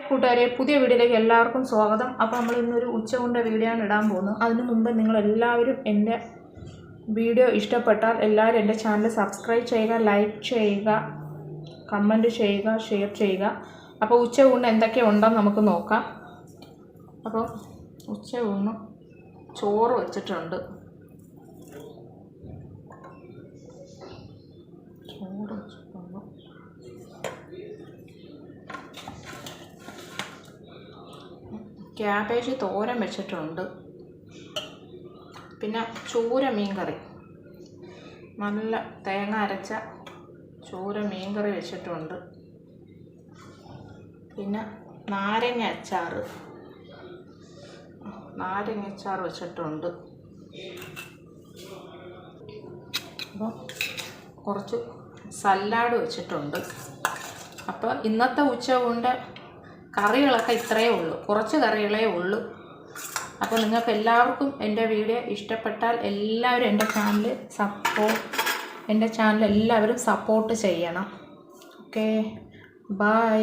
കൂട്ടുകാരെ, പുതിയ വീഡിയോയിലേക്ക് എല്ലാവർക്കും സ്വാഗതം. അപ്പോൾ നമ്മൾ ഇന്നൊരു ഉച്ചയൂണിൻ്റെ വീഡിയോ ആണ് ഇടാൻ പോകുന്നത്. അതിനു മുമ്പ് നിങ്ങളെല്ലാവരും എൻ്റെ വീഡിയോ ഇഷ്ടപ്പെട്ടാൽ എല്ലാവരും എൻ്റെ ചാനൽ സബ്സ്ക്രൈബ് ചെയ്യുക, ലൈക്ക് ചെയ്യുക, കമൻറ്റ് ചെയ്യുക, ഷെയർ ചെയ്യുക. അപ്പോൾ ഉച്ചയൂണിന് എന്തൊക്കെ ഉണ്ടെന്ന് നമുക്ക് നോക്കാം. അപ്പോൾ ഉച്ചയൂണ് ചോറ് വെച്ചിട്ടുണ്ട്. ക്യാബേജ് തോരൻ വെച്ചിട്ടുണ്ട്. പിന്നെ ചൂര മീൻകറി, നല്ല തേങ്ങ അരച്ച ചൂര മീൻകറി വെച്ചിട്ടുണ്ട്. പിന്നെ നാരങ്ങ അച്ചാർ വെച്ചിട്ടുണ്ട്. അപ്പോൾ കുറച്ച് സലാഡ് വെച്ചിട്ടുണ്ട്. അപ്പോൾ ഇന്നത്തെ ഉച്ചയൂണിൻ്റെ കറികളൊക്കെ ഇത്രയേ ഉള്ളൂ, കുറച്ച് കറികളേ ഉള്ളൂ. അപ്പോൾ നിങ്ങൾക്ക് എല്ലാവർക്കും എൻ്റെ വീഡിയോ ഇഷ്ടപ്പെട്ടാൽ എല്ലാവരും എൻ്റെ ചാനൽ എല്ലാവരും സപ്പോർട്ട് ചെയ്യണം. Okay, by.